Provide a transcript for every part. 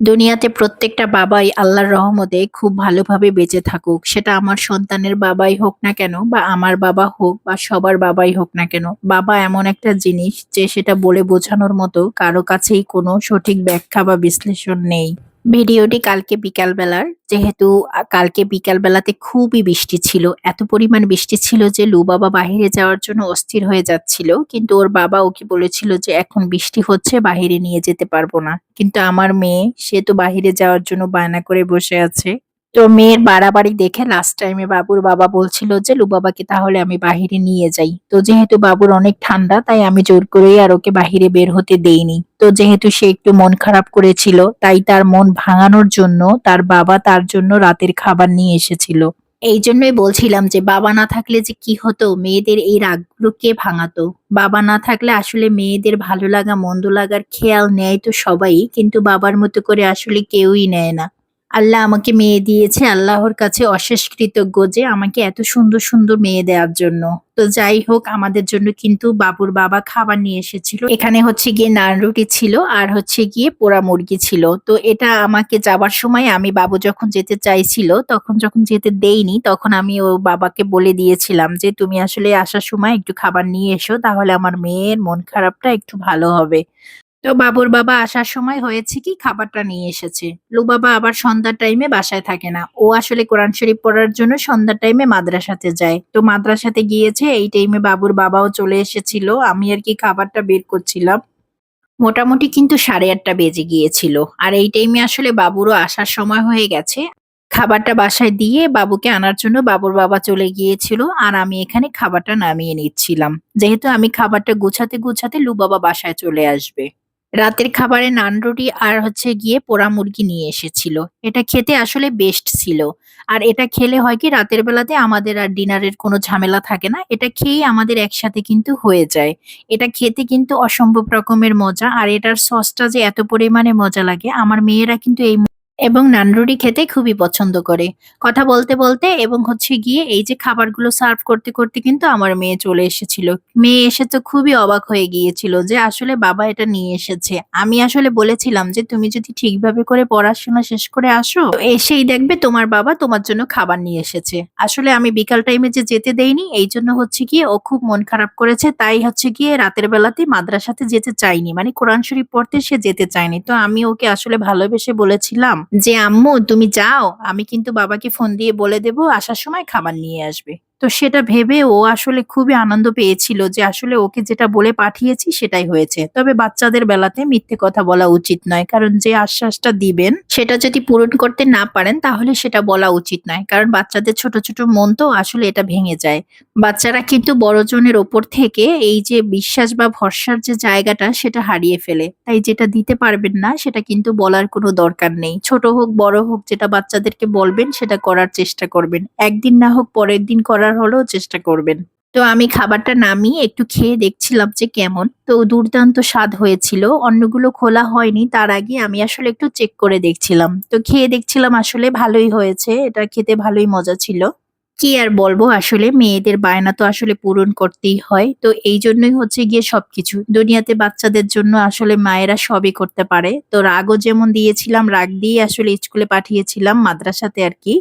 দুনিয়াতে প্রত্যেকটা বাবাই আল্লাহর রহমতে খুব ভালোভাবে বেঁচে থাকুক। সেটা আমার সন্তানের বাবাই হোক না কেন বা আমার বাবা হোক বা সবার বাবাই হোক না কেন। বাবা এমন একটা জিনিস যে সেটা বলে বোঝানোর মতো কারো কাছেই কোনো সঠিক ব্যাখ্যা বা বিশ্লেষণ নেই। ভিডিওটি কালকে বিকাল বেলার। যেহেতু কালকে বিকাল বেলাতে খুবই বৃষ্টি ছিল। এত পরিমাণ বৃষ্টি ছিল যে বাবা বাহিরে যাওয়ার জন্য অস্থির হয়ে যাচ্ছিল। কিন্তু ওর বাবা ওকে বলেছিল যে, "এখন বৃষ্টি হচ্ছে, বাহিরে নিয়ে যেতে পারবো না।" কিন্তু আমার মেয়ে সে তো বাহিরে যাওয়ার জন্য বায়না করে বসে আছে। তো মেয়ের বাড়াবাড়ি দেখে লাস্ট টাইমে বাবুর বাবা বলছিল যে, "বাবাকে তাহলে আমি বাহিরে নিয়ে যাই।" তো যেহেতু বাবুর অনেক ঠান্ডা তাই আমি জোর করেই আর ওকে বাহিরে বের হতে দেইনি। তো যেহেতু সে একটু মন খারাপ করেছিল তাই তার মন ভাঙানোর জন্য তার বাবা তার জন্য রাতের খাবার নিয়ে এসেছিল। এইজন্যই বলছিলাম যে বাবা না থাকলে যে কি হতো, মেয়েদের এই রাগগুলো কে ভাঙাতো? বাবা না থাকলে আসলে মেয়েদের ভালো লাগা মন্দ লাগার খেয়াল নেয় তো সবাই, কিন্তু বাবার মতো করে আসলে কেউই নেয় না। আল্লাহ আমাকে মেয়ে দিয়েছে। আল্লাহর কাছে অশেষ কৃতজ্ঞ যে আমাকে এত সুন্দর, সুন্দর মেয়ে দেওয়ার জন্য। তো যাই হোক, আমাদের জন্য কিন্তু বাবুর বাবা খাবার নিয়ে এসেছিল। এখানে হচ্ছে গিয়ে নান রুটি ছিল আর হচ্ছে গিয়ে পোড়া মুরগি ছিল। তো এটা আমাকে যাবার সময় আমি বাবু যখন যেতে চাইছিল তখন যখন যেতে দেইনি তখন আমি ওর বাবাকে বলে দিয়েছিলাম যে, "তুমি আসলে আসার সময় একটু খাবার নিয়ে এসো, তাহলে আমার মেয়ের মন খারাপটা একটু ভালো হবে।" তো বাবুর বাবা আসার সময় হয়েছে কি, খাবারটা নিয়ে এসেছে। বাবা আবার সন্ধ্যার টাইমে বাসায় থাকে না। ও আসলে কোরআন শরীফ পড়ার জন্য সন্ধ্যার টাইমে মাদ্রাসাতে যায়। তো মাদ্রাসাতে গিয়েছে, এই টাইমে বাবুর বাবাও চলে এসেছিল। আমি আরকি খাবারটা বের করছিলাম। মোটামুটি কিন্তু 8:30 বেজে গিয়েছিল। আর এই টাইমে আসলে বাবুরও আসার সময় হয়ে গেছে। খাবারটা বাসায় দিয়ে বাবুকে আনার জন্য বাবুর বাবা চলে গিয়েছিল। আর আমি এখানে খাবারটা নামিয়ে নিচ্ছিলাম। যেহেতু আমি খাবারটা গুছাতে, গুছাতে বাবা বাসায় চলে আসবে। রাতের খাবারে নান রুটি আর হচ্ছে গিয়ে পোড়া মুরগি নিয়ে এসেছিল। এটা খেতে আসলে বেস্ট ছিল। আর এটা খেলে হয় কি, রাতের বেলাতে আমাদের আর ডিনারের কোনো ঝামেলা থাকে না। এটা খেয়েই আমাদের একসাথে কিন্তু হয়ে যায়। এটা খেতে কিন্তু অসম্ভব রকমের মজা। আর এটার সসটা যে এত পরিমাণে মজা লাগে, আমার মেয়েরা কিন্তু এবং নানরুটি খেতে খুবই পছন্দ করে। কথা বলতে, বলতে এবং হচ্ছে গিয়ে এই যে খাবারগুলো সার্ভ করতে, করতে কিন্তু আমার মেয়ে চলে এসেছিল। মেয়ে এসে তো খুবই অবাক হয়ে গিয়েছিল যে আসলে বাবা এটা নিয়ে এসেছে। আমি আসলে বলেছিলাম যে, "তুমি যদি ঠিকভাবে করে পড়াশোনা শেষ করে আসো, তো এসেই দেখবে তোমার বাবা তোমার জন্য খাবার নিয়ে এসেছে।" আসলে আমি বিকাল টাইমে যে যেতে দেইনি এইজন্য হচ্ছে গিয়ে ও খুব মন খারাপ করেছে। তাই হচ্ছে গিয়ে রাতের বেলাতে মাদ্রাসাতে যেতে চায়নি। মানে কোরআন শরীফ পড়তে সে যেতে চায়নি। তো আমি ওকে আসলে ভালোবেসে বলেছিলাম যে, "আম্মু তুমি যাও। আমি কিন্তু বাবাকে ফোন দিয়ে বলে দেব আসার সময় খাবার নিয়ে আসবে।" তো সেটা ভেবে ও আসলে খুবই আনন্দ পেয়েছিল যে আসলে ওকে যেটা বলে পাঠিয়েছি সেটাই হয়েছে। তবে বাচ্চাদের বেলাতে মিথ্যে কথা বলা উচিত নয়। কারণ যে আশ্বাসটা দিবেন সেটা যদি পূরণ করতে না পারেন তাহলে সেটা বলা উচিত নয়। কারণ বাচ্চাদের ছোট, ছোট মন তো আসলে এটা ভেঙে যায়। বাচ্চারা কিন্তু বড়জনের ওপর থেকে এই যে বিশ্বাস বা ভরসার যে জায়গাটা সেটা হারিয়ে ফেলে। তাই যেটা দিতে পারবেন না সেটা কিন্তু বলার কোনো দরকার নেই। ছোট হোক, বড় হোক, যেটা বাচ্চাদেরকে বলবেন সেটা করার চেষ্টা করবেন। একদিন না হোক পরের দিন করার হলেও চেষ্টা করবেন। তো আমি খাবারটা নামিয়ে একটু খেয়ে দেখছিলাম যে কেমন। তো দুর্দান্ত স্বাদ হয়েছিল। অন্যগুলো খোলা হয়নি। তার আগে আমি আসলে একটু চেক করে দেখছিলাম। তো খেয়ে দেখছিলাম আসলে ভালোই হয়েছে। এটা খেতে ভালোই মজা ছিল। কি আর বলবো, আসলে মেয়েদের বায়না তো আসলে পূরণ করতেই হয়। তো এইজন্যই হচ্ছে গিয়ে সবকিছু। দুনিয়াতে বাচ্চাদের জন্য আসলে মায়েরা সবই করতে পারে। তো রাগও যেমন দিয়েছিলাম, রাগ দিয়ে আসলে স্কুলে পাঠিয়েছিলাম মাদ্রাসাতে আরকি।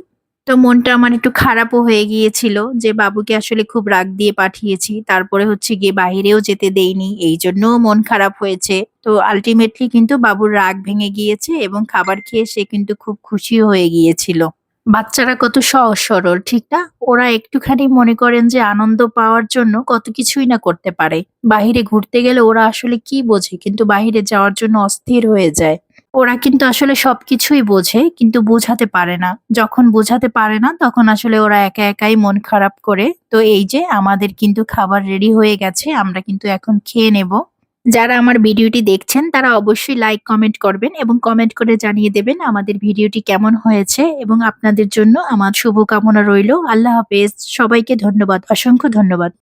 তো মনটা আমার একটু খারাপও হয়ে গিয়েছিল যে বাবুকে আসলে খুব রাগ দিয়ে পাঠিয়েছি। তারপরে হচ্ছে গিয়ে বাহিরেও যেতে দেইনি। এইজন্যও মন খারাপ হয়েছে। তো আল্টিমেটলি কিন্তু বাবুর রাগ ভেঙে গিয়েছে এবং খাবার খেয়ে সে কিন্তু খুব খুশিও হয়ে গিয়েছিল। বাচ্চারা কত সহজ সরল, ঠিক না? ওরা একটুখানি মনে করেন যে আনন্দ পাওয়ার জন্য কত কিছুই না করতে পারে। বাহিরে ঘুরতে গেলে ওরা আসলে কি বোঝে? কিন্তু বাহিরে যাওয়ার জন্য অস্থির হয়ে যায়। ওরা কিন্তু আসলে সবকিছুই বোঝে কিন্তু বোঝাতে পারে না। যখন বোঝাতে পারে না তখন আসলে ওরা একা একাই মন খারাপ করে। তো এই যে আমাদের কিন্তু খাবার রেডি হয়ে গেছে। আমরা কিন্তু এখন খেয়ে নেব। যারা আমার ভিডিওটি দেখছেন তারা অবশ্যই লাইক, কমেন্ট করবেন এবং কমেন্ট করে জানিয়ে দেবেন আমাদের ভিডিওটি কেমন হয়েছে এবং আপনাদের জন্য আমার শুভকামনা রইলো। আল্লাহ হাফেজ। সবাইকে ধন্যবাদ। অসংখ্য ধন্যবাদ।